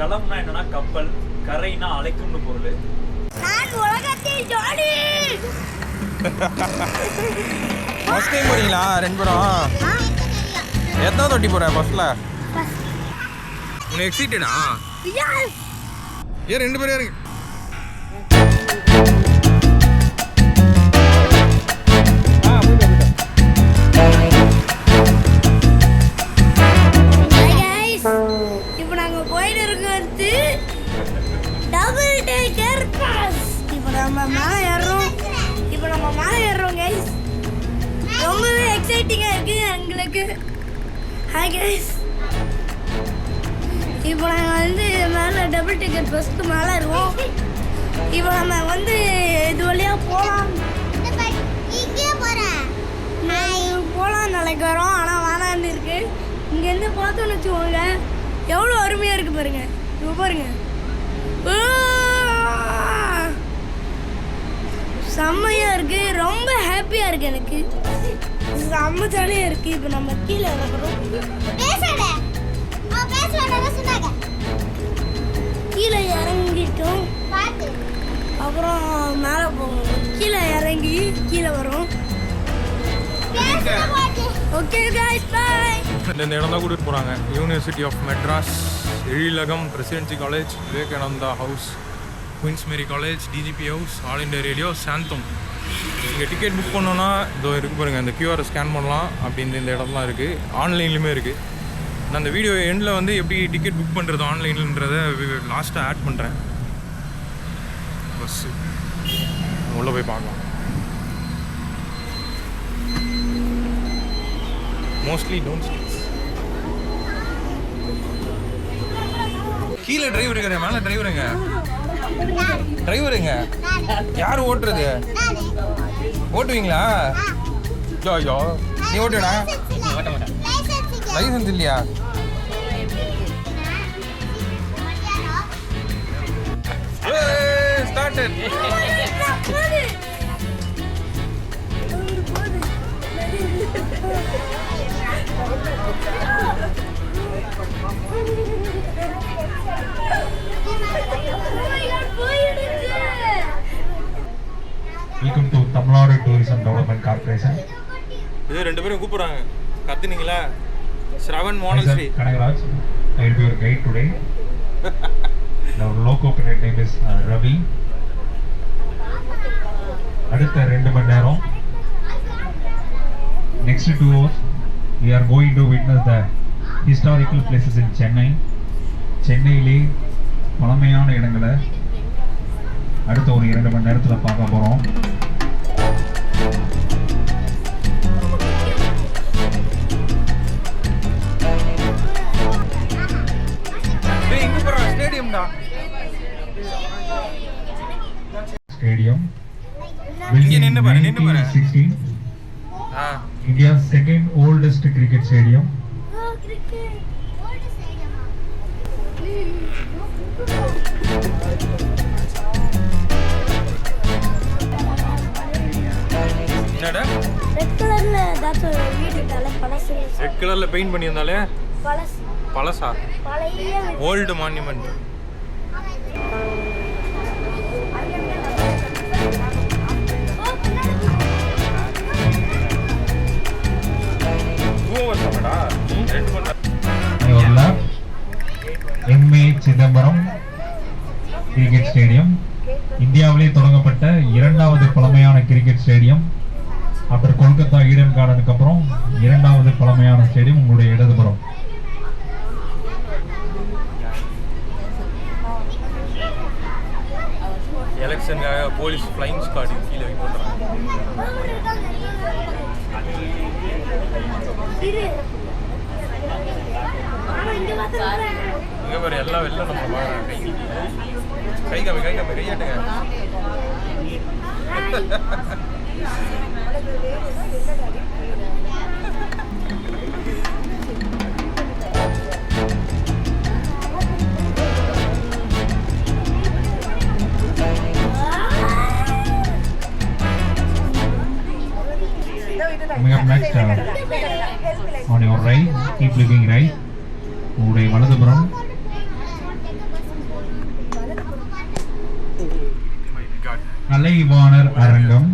களம்னா என்னன்னா கப்பல், கரைனா அழைக்கும்னு பொருள். நான் உலகத்தில் ஜாலி. ஃபர்ஸ்ட் டைம் போறீங்களா ரெண்டு பேரும்? எத்தனை தொட்டி போற பஸ்ல? உனக்கு எக்ஸைட்டடா? ஏன் ரெண்டு பேரும் இருக்கு? இப்போ நாங்கள் போயிட்டு இருக்கிறது டபுள் டேக்கர் பாஸ். இப்போ நம்ம மேலே ஏறுறோம் கைஸ். ரொம்பவே எக்ஸைட்டிங்காக இருக்குது எங்களுக்கு. ஹாய் கைஸ், இப்போ நாங்கள் மேலே டபுள் டிக்கெட் பஸ்க்கு மேலே இருக்கோம். இப்போ நம்ம இது வழியாக போகலாம் நாளைக்கு வரோம். ஆனால் வேணான்னு இருக்கு. இங்கேருந்து பார்த்தோன்னு வச்சுக்கோங்க எவ்வளோ அருமையாக இருக்குது பாருங்க. இப்போ பாருங்க, செம்மையாக இருக்குது. ரொம்ப ஹாப்பியாக இருக்குது எனக்கு. செம்ம ஜாலியாக இருக்குது. இப்போ நம்ம கீழே இறங்குறோம். கீழே இறங்கிட்டோம். அப்புறம் மேலே போவோம். கீழே இறங்கி கீழே வரும். Okay guys bye. இந்த இடம் தான் கூட்டிட்டு போறாங்க. University of Madras, Ezhilagam, Presidency College, Vivekananda House, Queen's Mary College, DGP House, All India Radio, சாந்தம். இங்கே டிக்கெட் புக் பண்ணோன்னா இதோ இருக்கு பாருங்கள், இந்த கியூஆரை ஸ்கேன் பண்ணலாம். அப்படி இந்த இடம்லாம் இருக்குது. ஆன்லைன்லேயுமே இருக்குது. நான் அந்த வீடியோ எண்டில் எப்படி டிக்கெட் புக் பண்ணுறது ஆன்லைன்ன்றதை லாஸ்ட்டாக ஆட் பண்ணுறேன். பஸ்ஸு உள்ளே போய் பார்க்கலாம். மோஸ்ட்லி டோன்ட் ஸ்டீஸ். கீழே டிரைவர் இருக்காரு, மேலே டிரைவருங்க. டிரைவருங்க யார் ஓட்டுறது? ஓட்டுவீங்களா? ஐயோ நீ ஓட்டுடா. லைசன்ஸ் இல்லையா? Started. Welcome to Tamil Nadu tourism development corporation. இது ரெண்டு பேரும் கூப்பிடுறாங்க. கத்துனீங்களா? Shravan மோனஸ்ரீ. Kanagaraj, I will be your guide today. Our local pilot name is Ravi. அடுத்த 2 மணி நேரம், next 2 hours, we are going to witness the historical places in Chennai. சென்னையிலே பழமையான இடங்களை அடுத்த ஒரு 2 மணி நேரத்தில் பார்க்க போகிறோம். Stadium building in 1916, India's second oldest cricket stadium. என்னடா ரெட் கலர்ல ஏதாச்சு வீடுனால பழசு. ரெட் கலர்ல பெயிண்ட் பண்ணியிருந்தாலே பழசு. பழசா? பழைய old monument. MA Chidambaram cricket stadium, இந்தியாவிலே தொடங்கப்பட்ட 2வது பழமையான cricket stadium. After Kolkata Eden கார்டனுக்கு அப்புறம் 2வது பழமையான ஸ்டேடியம் உங்களுடைய இடதுபுறம். எலெக்ஷனுக்காக போலீஸ் ஃப்ளைங் ஸ்குவாட் கீழே வெயிட் பண்ணுறாங்க. இங்கே பாரு எல்லாம் வெளில நம்ம பார்க்குறாங்க. கை காமி கையாட்டுங்க. Coming up next, on your right, keep looking right. உங்களுடைய வலதுபுறம் கலைவாணர் அரங்கம்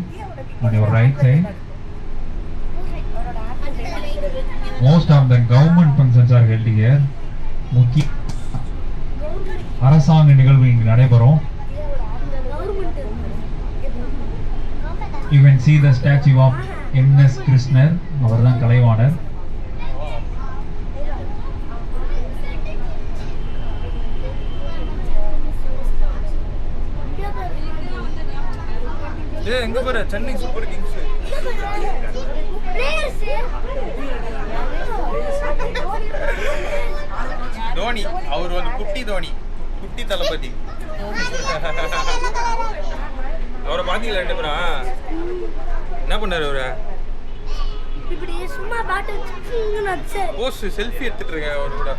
on your right side. Most of the government functions are held here. முக்கிய அரசாங்க நிகழ்வு இங்கு நடைபெறும். You can see the statue of N.S. Krishnar. அவர்தான் கலைவாணர். எங்க பாரு சென்னை சூப்பர் கிங்ஸ் தோனி. அவர் வந்து குட்டி தோனி, குட்டி தளபதி. அவரை பாத்தீங்களா ரெண்டு பேரா? என்ன பண்ணாரு அவரு? இப்படி சும்மா பாட்டு போஸ் செல்ஃபி எடுத்துட்டு இருக்கேன் அவரோட.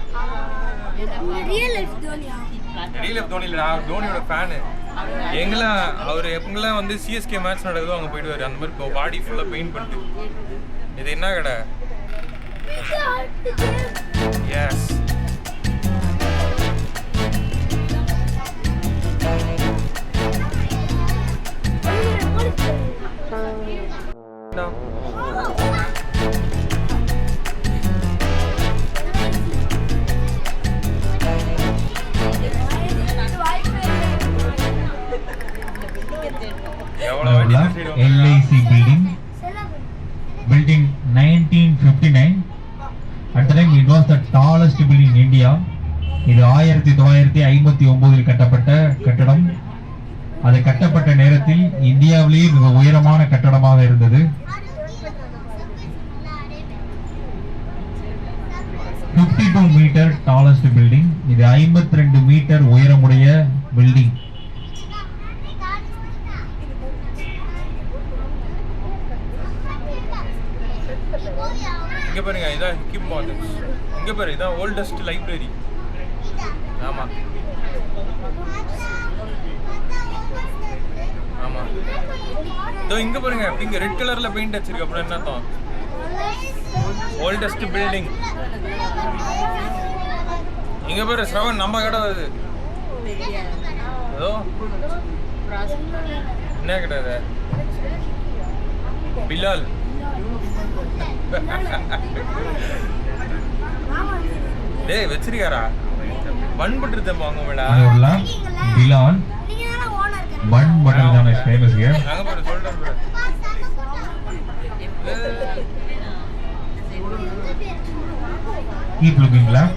ரியல் லைஃப் தோனியா? ரியல் லைஃப் தோனி இல்ல, நான் தோனியோட ஃபேனு. எங்கெல்லாம் அவர் எப்பங்கெல்லாம் வந்து சிஎஸ்கே மேட்ச் நடக்குதோ அங்கே போயிடுவார். அந்த மாதிரி பாடி ஃபுல்லாக பெயிண்ட் பண்ணிட்டு. இது என்ன கடை? Yes LIC building built in 1959. At the time it was the tallest building in India. இது 1959 கட்டப்பட்ட கட்டடம். அது கட்டப்பட்ட நேரத்தில் இந்தியாவிலேயே மிக உயரமான கட்டடமாக இருந்தது. 52 மீட்டர் tallest building. இது 52 மீட்டர் உயரமுடைய பில்டிங். இங்க பாருங்க, இதான் ஹிக்கிம் மார்க்கெட்ஸ். இங்க பாரு, இதான் ஓல்டஸ்ட் லைப்ரரி. ஆமா ஆமா, இதோ இங்க பாருங்க, இங்க ரெட் கலர்ல பெயிண்ட் அடிச்சிருக்கு. அப்புறம் என்ன அர்த்தம்? Oldest building. இங்க பாரு ஸ்ரவன், நம்ம கடை அது. ஏதோ என்ன கடை அது? பிலால். டேய் வச்சிருக்காரா? பன் பட்டர் தான் வாங்குவேடா. பிலால் பன் பட்டர் தான் இஸ் ஃபேமஸ் ஹியர். அங்க பாரு சொல்றேன் bro. Keep looking left.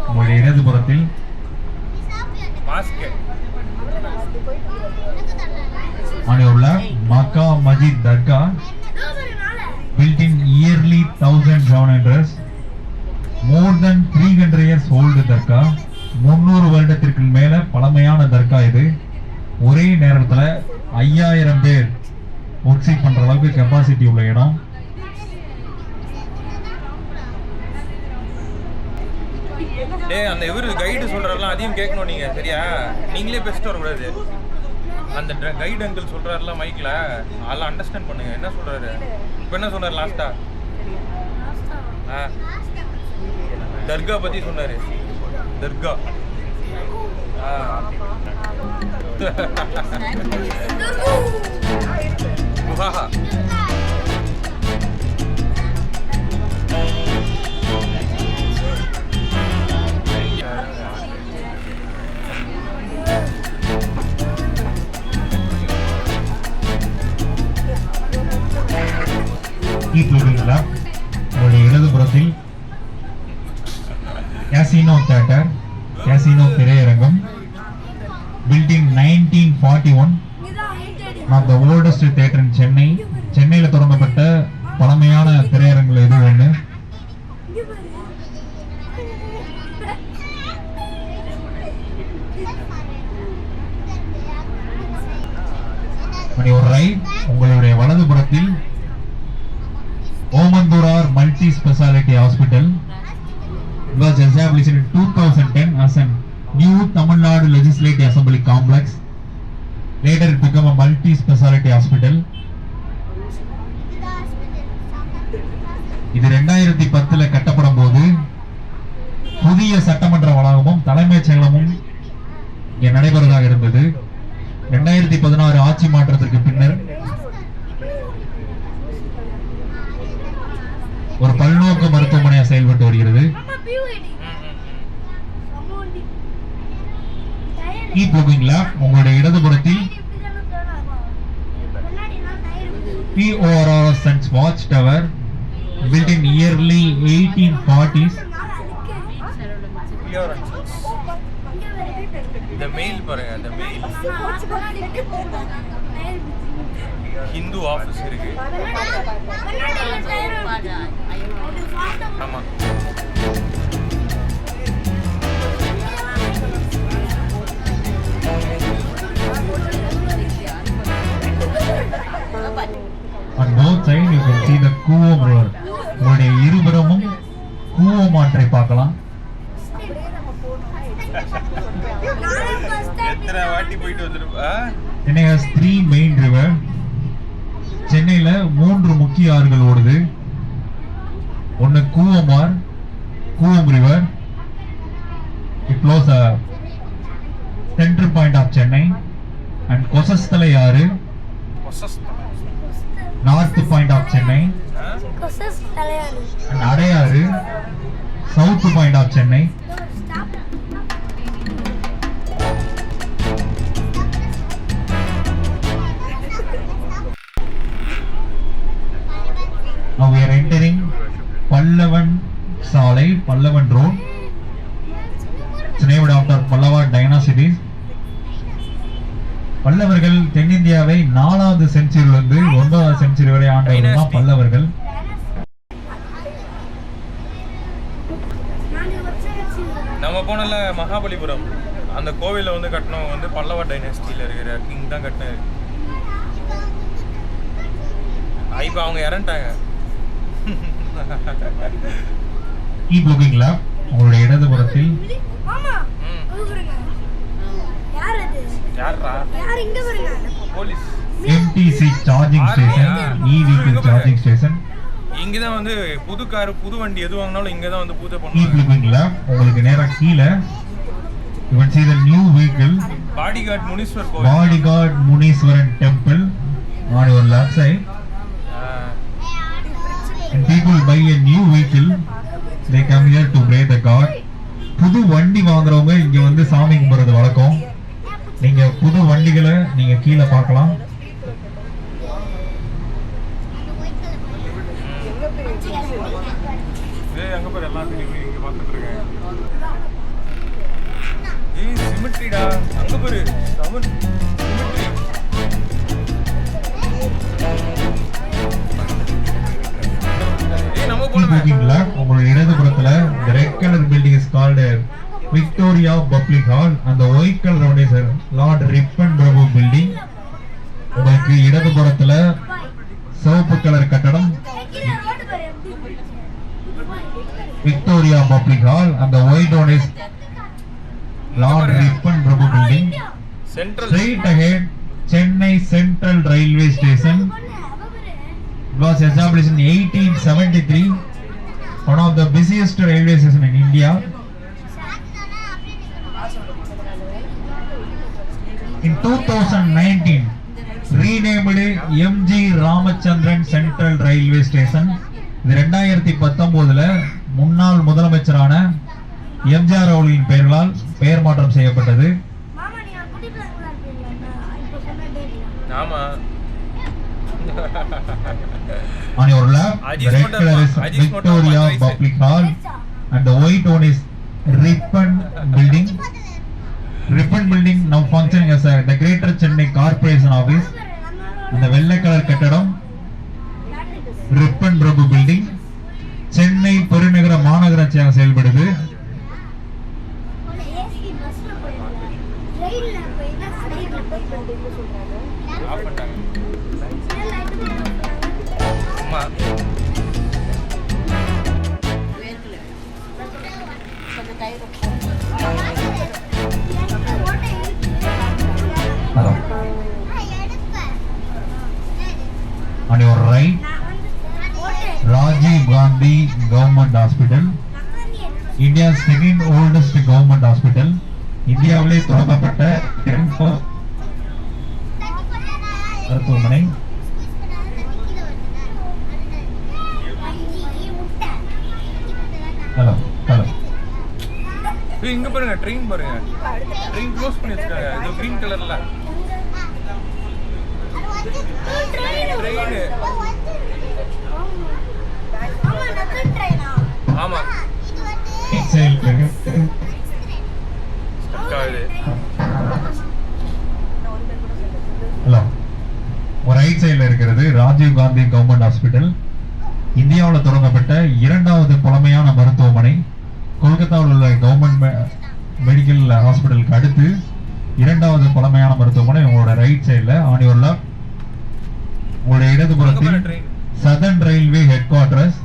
உங்களுடைய இடதுபுறத்தில் mask. on your left Makkah Masjid Dargah built in yearly 1700s. More than 300 years old தர்கா. 300 வருடத்திற்கு மேல பழமையான தர்கா இது. ஒரே நேரத்துல 5000 பேர் ஒர்க்ஷிப் பண்ற அளவுக்கு கெப்பாசிட்டி உள்ள இடம். டேய் அந்த இவரு கைடு சொல்றாருலாம் அதையும் கேட்கணும் நீங்க, சரியா? நீங்களே பேசிட்டு வரக்கூடாது. அந்த கைடு அங்கிள் சொல்றாருல மைக்ல, அதெல்லாம் அண்டர்ஸ்டாண்ட் பண்ணுங்க. என்ன சொல்றாரு இப்போ? என்ன சொன்னார் லாஸ்டா? தர்கா பத்தி சொன்னாரு. தர்கா குஹா. Keep looking left. உங்களுடைய இடதுபுறத்தில் கேசினோ தியேட்டர், கேசினோ திரையரங்கம். built in 1941. one of the oldest theater in Chennai. சென்னையில தொடங்கப்பட்ட பழமையான திரையரங்குல இது ஒன்று. on your right உங்களுடைய வலதுபுறத்தில் Omandurar multi speciality hospital. It was established in 2010 as a new Tamil Nadu Legislative Assembly complex. Later it became a multi speciality hospital. இது 2010ல கட்டப்படும் போது புதிய சட்டமன்ற வளாகமும் தலைமைச் செயலகமும் இங்கே நடைபெறுவதாக இருந்தது. 2016 ஆட்சி ஆட்சி மாற்றத்திற்கு பின்னர் ஒரு பல்நோக்கு மருத்துவமனையாக செயல்பட்டு வருகிறது. கீப் லுக்கிங் லேப் உங்களுடைய இடதுபுறத்தில் PORRS Sense Watch Tower built in early 1840s. The mail பாருங்க, the mail ஹிந்து ஆஃபீஸ் இருக்கு. ஆமா. On both sides you can see the Kuvom River. உங்களுடைய இருபுறமும் கூவம் ஆற்றை பார்க்கலாம். எத்தனை வாட்டி போயிட்டு வந்திருப்பா? Chennai has 3 main river. சென்னையில 3 முக்கிய ஆறுகள் ஓடுது. ஒன்னு கூவம் ஆறு, Cooum river. It flows a central point of Chennai. And Kosasthalai ஆறு, north point of Chennai. And Adyar, south point of Chennai. Now we are entering Pallavan சாலை, Pallavan road. It's named after Pallava dynasties. பல்லவர்கள் தென்னிந்தியாவை 4வது செஞ்சுரியிலிருந்து 9வது செஞ்சுரி வரை ஆண்டவர்கள் தான் பல்லவர்கள். நம்ம போனல மகாபலிபுரம் அந்த கோவில வந்து கட்டணவங்க வந்து பல்லவ டைனஸ்டில இருக்கிற கிங் தான் கட்டினாரு. இப்போ அவங்க இறந்துட்டாங்க. Keep looking left. உங்களுடைய இடதுபுறத்தில் police MTC charging station, e-vehicle charging station. இங்க தான் வந்து புது கார் புது வண்டி எது வாங்கினாலும் இங்க தான் வந்து பூஜை Keep பண்ணுவாங்க. looking left. உங்களுக்கு நேரா கீழ you can see the new vehicle bodyguard Muneeswar கோவில். Bodyguard Muneeswaran temple on your left side. And people buy a new vehicle, they come here to pray the God. புது வண்டி வாங்குறவங்க இங்க வந்து சாமி கும்பிடுறது வழக்கம். நீங்க புது வண்டிகளை நீங்க கீழே பார்க்கலாம். ஏய் அங்க பாரு எல்லாத்தையும் இங்க பார்த்துட்டு இருக்கேன். ஏய் சிமெட்ரிடா அங்க பாரு சிமெட்ரி. உங்களுடைய இடதுபுறத்துல the red color building is called Victoria Public Hall and the white color one is Lord Ripon Prabhu building. உங்களுக்கு இடதுபுறத்துல சிவப்பு கலர் கட்டடம் Victoria Public Hall and the white one is Lord Ripon Prabhu building. Straight ahead Chennai Central Railway Station. It was established in 1873. One of the busiest railway stations in India. In 2019, renamed MG Ramachandran Central Railway Station. இது 2019ல முன்னாள் முதலமைச்சரான எம்ஜிஆர் அவர்களின் பெயர் மாற்றம் செய்யப்பட்டது. ஆமா. On your left, the red color is Victoria Public Hall and the white one is Ripon building. Ripon building now functioning as the Greater Chennai Corporation Office. And the வெள்ளை colour கட்டடம் Ripon Prabhu building. Chennai பெருநகர மாநகராட்சியாக செயல்படுது. On your right, Rajiv Gandhi Government Hospital, India's second oldest government hospital. இந்தியாவிலே தொடங்கப்பட்ட மருத்துவமனை. Hello hello இங்க பாருங்க, train பாருங்க, ட்ரெயின் க்ளோஸ் பண்ணி வச்சிருக்காங்க. இது கிரீன் கலர்ல ட்ரெயின். ஆமா, ஹலோ ரைட் சைடுல இருக்கிறது ராஜீவ் காந்தி கவர்மெண்ட் ஹாஸ்பிட்டல். இந்தியாவில் தொடங்கப்பட்ட இரண்டாவது பழமையான மருத்துவமனை. கொல்கத்தாவில் உள்ள கவர்மெண்ட் மெடிக்கல் ஹாஸ்பிட்டலுக்கு அடுத்து இரண்டாவது பழமையான மருத்துவமனை உங்களோட ரைட் சைடுல ஆன் யுவர் லெஃப்ட். உங்களுடைய இடதுபுறத்தில் southern railway head quarters.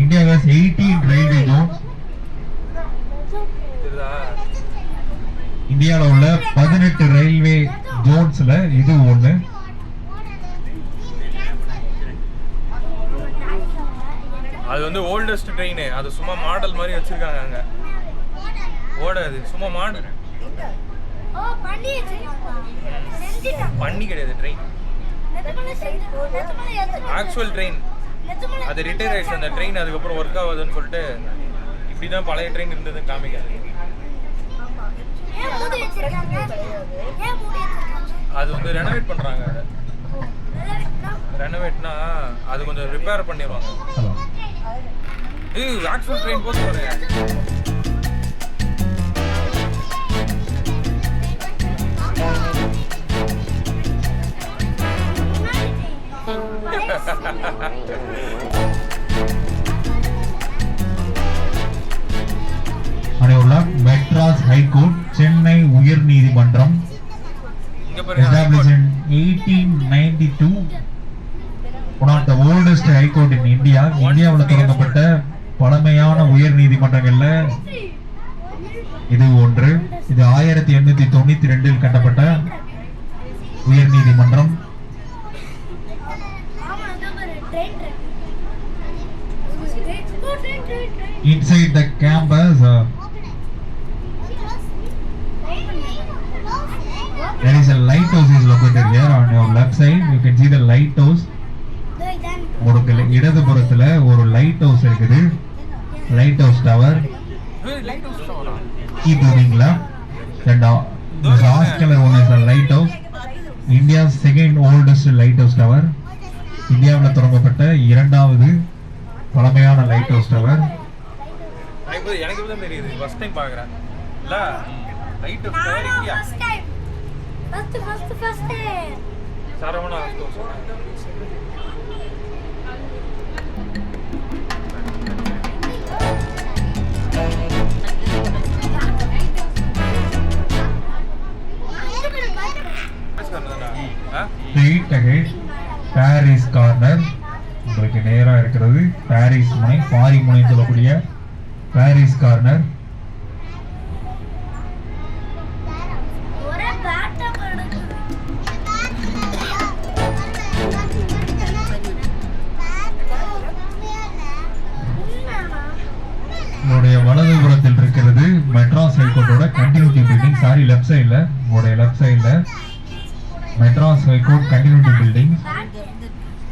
India has 18 railway Jones. இந்தியாவில் உள்ள 18 ரயில்வே ஜோன்ஸ்ல இது ஒண்ணு. அது வந்து ஓல்டஸ்ட் ட்ரெயின். அது சும்மா மாடல் மாதிரி வச்சிருக்காங்க அங்க. ஓடாது, சும்மா மாடல். பண்ணி கிடையாது ட்ரெயின், ஆக்சுவல் ட்ரெயின். அது ரிட்டையர் ஆயிடுச்சு அந்த ட்ரெயின். அதுக்கப்புறம் ஒர்க் ஆகுதுன்னு சொல்லிட்டு இப்படிதான் பழைய ட்ரெயின் இருந்ததுன்னு காமிக்காது. அது வந்து ரெனோவேட் பண்றாங்க. ரெனோவேட்னா அது கொஞ்சம் ரிப்பேர் பண்ணிடுவாங்க. ஏய், ஆக்சுவல் ட்ரெயின் போட்டு பாருங்க. மெட்ராஸ் ஹைகோர்ட், சென்னை உயர் நீதிமன்றம். Established in 1892, one of the oldest high court in India. இந்தியாவில் தொடங்கப்பட்ட பழமையான உயர் நீதிமன்றங்கள்ல இது ஒன்று. இது 1892 கட்டப்பட்ட உயர் நீதிமன்றம். Inside the campus, there is a lighthouse is located here on your left side. You can see the lighthouse. உங்களுக்கு இடதுபுறத்துல ஒரு லைட் ஹவுஸ் இருக்குது. Light house tower. Keep moving left. And the last color one is the lighthouse. India's second oldest lighthouse tower. இந்தியாவில் தொடங்கப்பட்ட இரண்டாவது பழமையான light house tower. எனக்கு தான் தெரியுது, ஃபர்ஸ்ட் டைம் பார்க்கறேன். இல்ல light house tower India first time. Saravana house. Straight ahead Paris corner. உங்களுக்கு நேரா இருக்கிறது பாரிஸ் முனை, பாரி முனை சொல்லக்கூடிய பாரிஸ் கார்னர். உங்களுடைய வலதுபுறத்தில் இருக்கிறது மெட்ராஸ் ஹைகோர்ட்டோட கண்டினியூட்டி பில்டிங். சாரி, லெஃப்ட் சைடுல, உங்களுடைய லெஃப்ட் சைடுல Madras high court continuity building.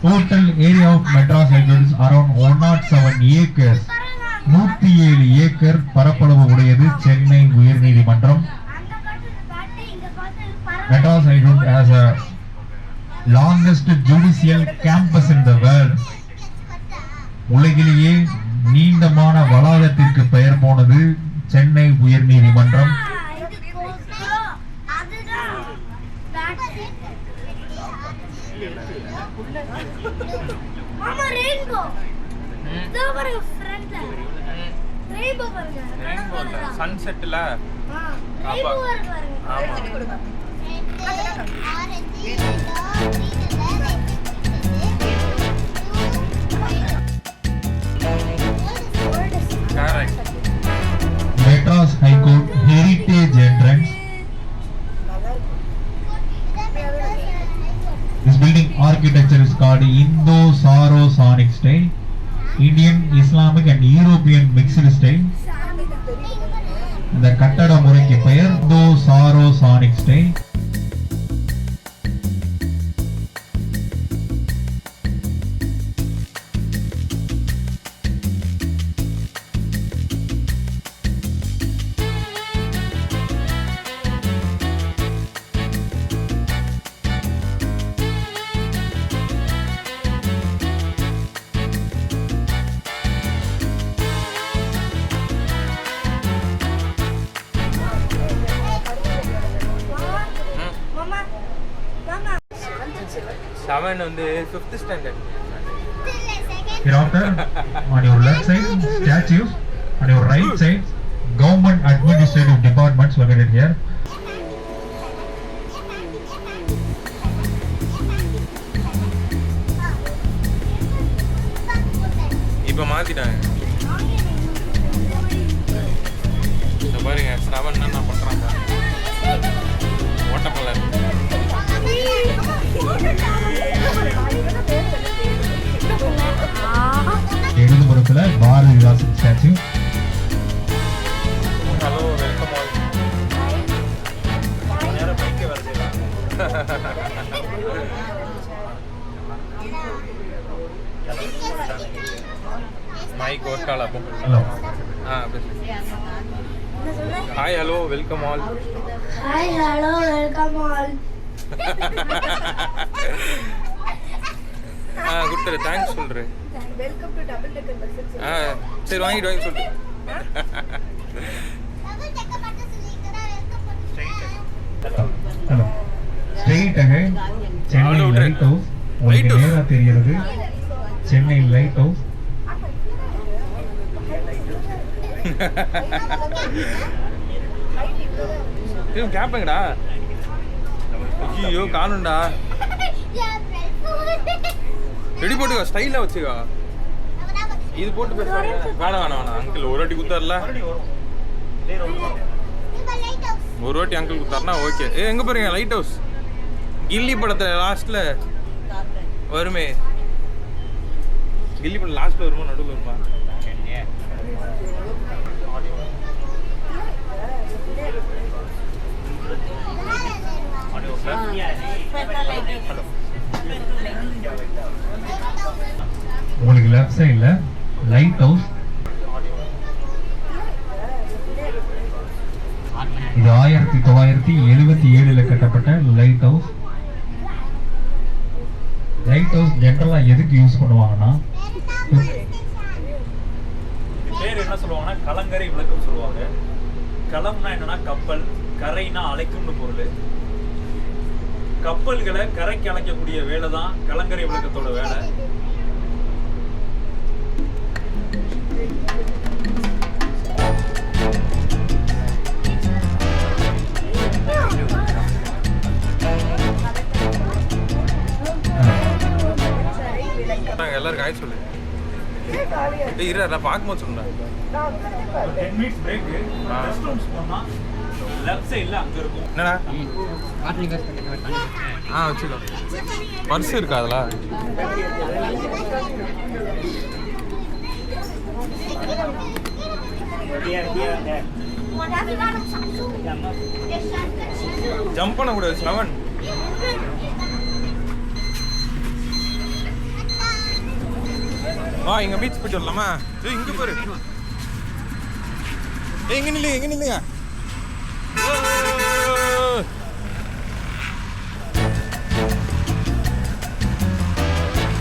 Total area of Madras High Court is around 107 acres. 107 acre பரப்பளவு உடையது சென்னை உயர்நீதிமன்றம். Madras High Court has a longest judicial campus in the world. உலகிலேயே நீண்டமான வளாகத்திற்கு பெயர் போனது சென்னை உயர்நீதிமன்றம். மாமா ரெயின்போ. இதோ பாருங்க ஃப்ரண்ட்ல. ரெயின்போ பாருங்க. ரெயின்போ சன்செட்ல. ரெயின்போ பாருங்க. ஆமா. Madras High Court Heritage Entrance. This building architecture is called Indo-Saracenic style, Indian, Islamic and European mixed style. இந்த கட்டட முறைக்கு பெயர் Indo-Saracenic style. 7 வந்து 5th standard. Hereafter, on your left side, statues. On your right side, government administrative departments located here. இப்போ மாத்திட்டாங்க. இந்த பாருங்க ஸ்ரவன் என்ன பண்றாங்க. ஓட்டப்பல்லர். இடதுபுறத்துல Bharathidasan statue. Hello welcome all. நேரம் பைக்கே வர செய்யலாம். மைக் ஒர்க்கால அப்போ. Hello. Hi hello welcome all. Hi hello welcome all. கொடுத்துரு தேங்க்ஸ் சொல்கிறேன். Welcome to double decker bus. சரி வாங்கிட்டு சொல்லு. ஹலோ. Straight again Chennai lighthouse. உங்களுக்கு நேரா தெரிகிறது சென்னை லைட் ஹவுஸ். கேப்பங்கடா. ஐயோ காணும்டா. ரெடி போட்டுக்கோ ஸ்டைலாக வச்சுக்கோ. இது போட்டு பேசுவாங்க. வேணாம் வேணாம் வேணாம் அங்கிள் ஒரு வாட்டி குத்தார்ல. ஒரு வாட்டி அங்கிள் குத்தாருனா ஓகே. எங்கே போறீங்க? Light house. கில்லி படத்தில் லாஸ்ட்டில் வருமே. கில்லி படம் லாஸ்ட்டில் வருமா நடுவில் வருமா? உங்களுக்கு லெஃப்ட் சைடுல லைட் ஹவுஸ். இது 1977 கட்டப்பட்ட லைட் ஹவுஸ். லைட் ஹவுஸ் ஜெனரலா எதுக்கு யூஸ் பண்ணுவாங்கன்னா பேர் என்ன சொல்லுவாங்கன்னா கலங்கரை விளக்கம் சொல்லுவாங்க. களம்னா என்னன்னா கப்பல், கரைனா அழைக்கும்னு பொருள். கப்பல்களை கரைக்கு அழைக்கக்கூடிய வேலை தான் கலங்கரை விளக்கத்தோட வேலை. எல்லாரும் காய் சொல்லு. இரு நான் பார்க்கும்போது சொல்றேன். 10 minutes break. ரெஸ்ட் ரூம்ஸ் போனா லெஃப்ட் சைடுல அங்க இருக்கும். என்னடா வச்சுக்கோ. பர்ஸ் இருக்கா அதில்? ஜம்ப் பண்ணக்கூடாது ஸ்ரவன். வா இங்க பீச் போயிட்டு வரலாமா? இங்க பாரு. எங்க நில்லுங்க.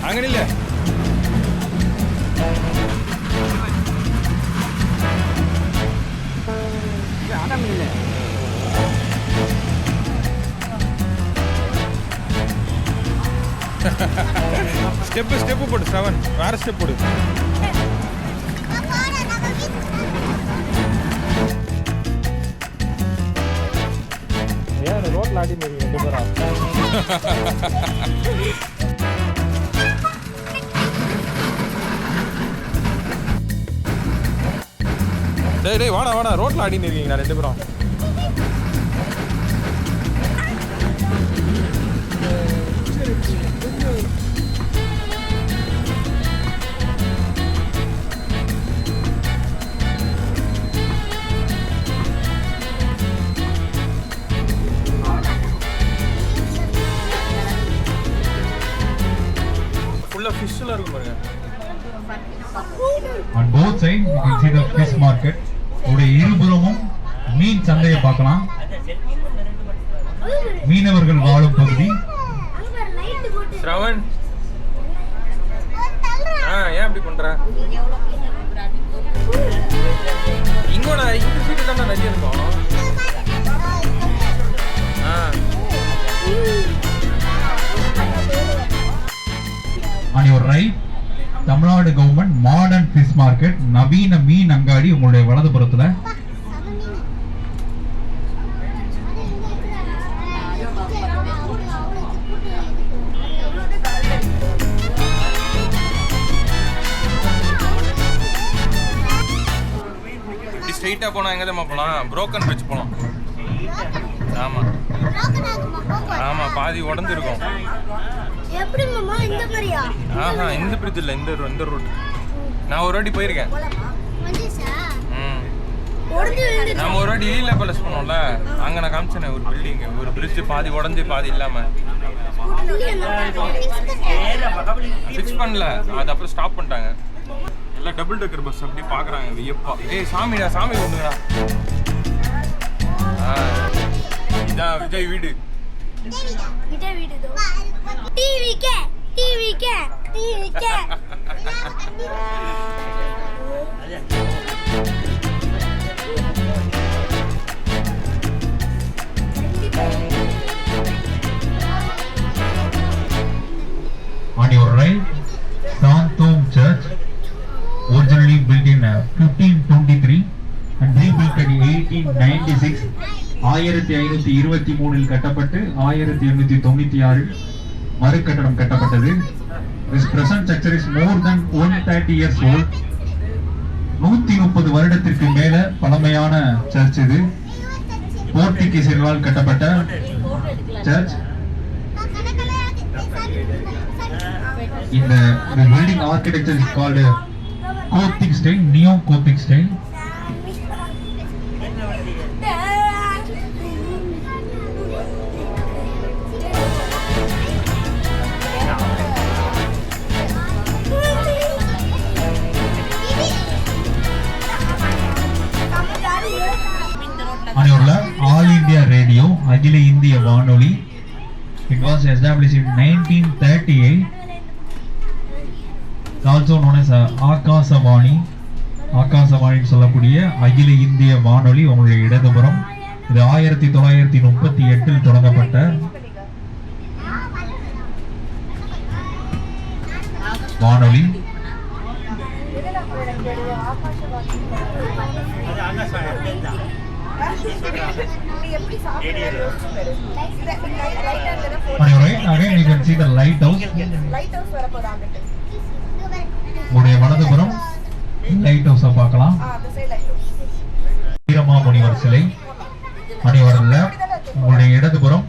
அங்க நில்ல. ஸ்டெப்பு போடு ஸ்ரவன். வேற ஸ்டெப் போடு. ஏன் ரோட்ல ஆடி மேரி ரெண்டு பேரா? டேய் வாடா ரோட்ல ஆடின்னு இருக்கீங்களா ரெண்டு பேரும்? fish la irukum parunga. On both sides you can see the fish market. ஒரு இருபுறமும் மீன் சந்தையை பார்க்கலாம். மீனவர்கள் வாழும் பகுதி. ஸ்ரவன் ஏன் அப்படி பண்ற? இங்கோட இந்த சீட்டு தான் நிறைய இருக்கும். மார்க்கெட், நவீன மீன் அங்காடி உங்களுடைய வலதுபுறத்துல. ஸ்ட்ரெயிட்டாக போனால் எங்கே தான் போகலாம்? புரோக்கன் பிரிட்ஜ் போகலாம். ஆமாம் ஆமாம், பாதி உடஞ்சிருக்கும். எப்படி மாமா இந்த மாதிரியா? ஆஹா, இந்த பிரிட்ஜ் இல்லை, இந்த ரூட். நான் ஒரு வாட்டி போயிருக்கேன். நம்ம ஒரு வாட்டி இலியில் பேலஸ் பண்ணோம்ல, அங்கே நான் காமிச்சேனே ஒரு பில்டிங், ஒரு பிரிட்ஜ் பாதி உடஞ்சி பாதி இல்லாமல். ஃபிக்ஸ் பண்ணல, அது அப்புறம் ஸ்டாப் பண்ணிட்டாங்க. எல்லாம் டபுள் டெக்கர் பஸ் அப்படி பார்க்குறாங்க வியப்பா. ஏய் சாமிடா, சாமி கொண்டுடா. இதான் விஜய் வீடு. On your right, Santom Church, originally built in 1523 and rebuilt in 1896. 1523 கட்டப்பட்டு 1896 மறு கட்டடம் கட்டப்பட்டது. This present structure is more than 130 years old. 130 வருடத்திற்கு மேல பழமையான சர்ச் இது. போர்த்துகீசியர்களால் கட்டப்பட்ட search. The building architecture is called Gothic style, neo-Gothic style. On your left, All India Radio, அகில இந்திய வானொலி. It was established in 1938. Also known as Akashvani. ஆகாசவாணின்னு சொல்லக்கூடிய அகில இந்திய வானொலி உங்களுடைய இடதுபுறம். இது 1938 தொடங்கப்பட்ட வானொலி. On your right, again you can see the lighthouse. உங்களுடைய வலதுபுறம் லைட் ஹவுஸை பார்க்கலாம். வீரமாமுனிவர் சிலை. On your left, உங்களுடைய இடதுபுறம்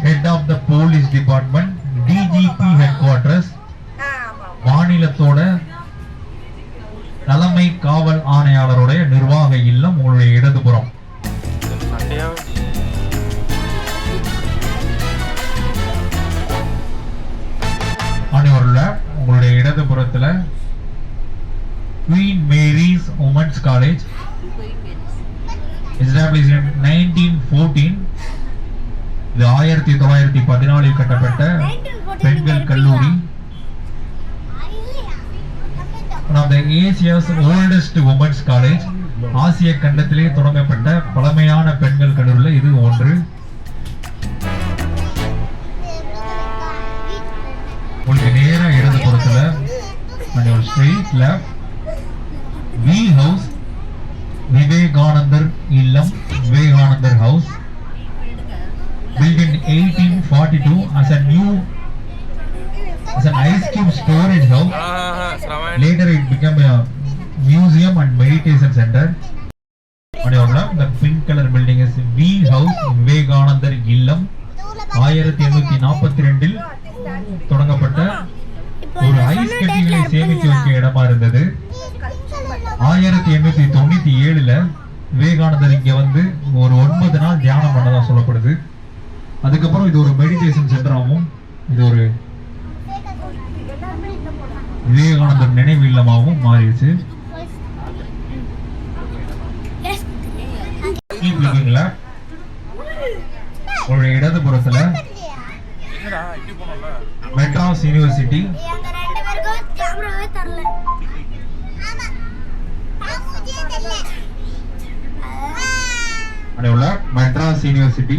head of the police department, DGP headquarters, மாநிலத்தோட தலைமை காவல் ஆணையாளருடைய நிர்வாக இல்லம் உங்களுடைய இடதுபுறம். On your left, உங்களுடைய இடதுபுறத்துல Queen Mary's Women's College, established in 1914. இது 1914 கட்டப்பட்ட பெண்கள் கல்லூரி. One of the Asia's oldest women's college, ஆசிய கண்டத்திலே தொடங்கப்பட்ட பழமையான பெண்கள் கல்லூரில இது ஒன்று. உங்களுக்கு நேரா இடதுபுறத்துல on your straight left, V House, விவேகானந்தர் இல்லம், விவேகானந்தர் house, built in 1842 as an ice cube storage house. Later it became a museum and meditation center. On your left, the pink color building is V House, விவேகானந்தர் இல்லம். 1842 தொடங்கப்பட்ட ஒரு ice கட்டிகளை சேமித்து வைக்க இடமா இருந்தது. 1897 விவேகானந்தர் இங்க வந்து ஒரு 9 நாள் தியானம் பண்ணதா சொல்லப்படுது. அதுக்கப்புறம் இது ஒரு மெடிடேஷன் சென்டராகவும், இது ஒரு விவேகானந்தர் நினைவு இல்லமாகவும் மாறிடுச்சு. உங்களுடைய இடதுபுறத்துல Madras university. Madras University.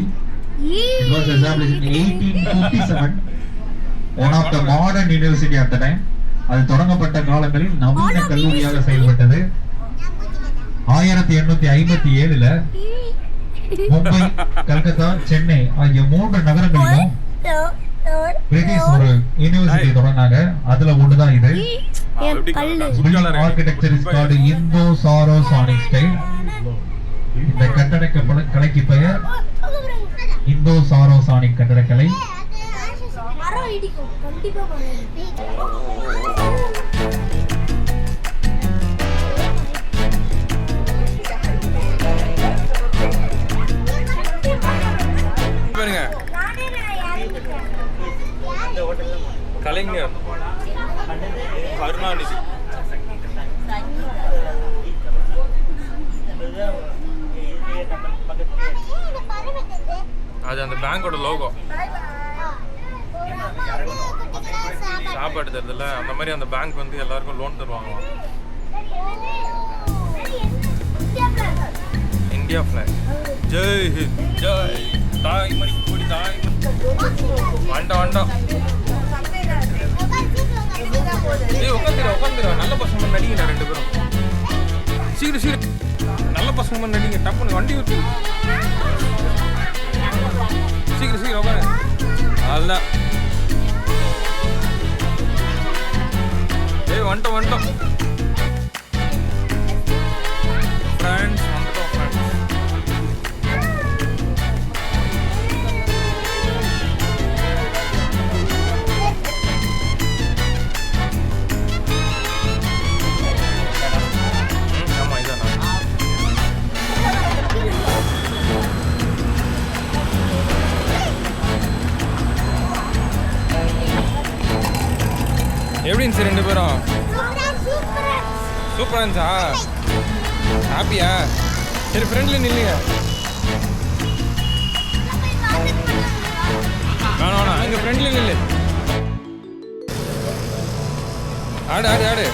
It was established in 1857. One of the modern university at the time. அது தொடங்கப்பட்ட காலங்களில் நவீன கல்லூரியாக செயல்பட்டது. 1857 மும்பை, கல்கத்தா, சென்னை ஆகிய 3 நகரங்களிலும் பிரிட்டிஷ் ஒரு யூனிவர்சிட்டி தொடங்கினாங்க. அதுல ஒண்ணுதான் இது. Architecture is called Indo Saracenic style. இந்த கட்டட கலைக்கு பெயர் இந்தோ சாரோசானிக் கட்டடக்கலை. பாருங்க, கலைஞர் கருணாநிதி. அது அந்த பேங்கோட லோகோ. சாப்பாடு தருதுல்ல, அந்த மாதிரி அந்த பேங்க் வந்து எல்லாருக்கும் லோன் தருவாங்களாம். India flag. ஜெய் ஹிந்த், ஜெய் தாய் மணி கொடி, தாய் வேண்டாம். உட்காந்துரு நல்ல பசங்க நடிங்க. 2 பேரும் சீக்கிரம் நல்ல பசங்க நடிங்க. டப்புன்னு வண்டி ஊற்றி சீக்கிரம் உட்காரு. அதுதான் வந்துட்டோம் ஃப்ரெண்ட்ஸ், வந்துட்டோம் ஃப்ரெண்ட்ஸ். ஆமாம், இதான் எப்படி இருந்துச்சு 2 பேரும்? சூப்பராக இருந்துச்சா? ஹாப்பியா? சரி, ஃப்ரெண்ட்ல நில்லுங்க. வேணாம், எங்கள் ஃப்ரெண்ட்ல நில்லு. ஆடு.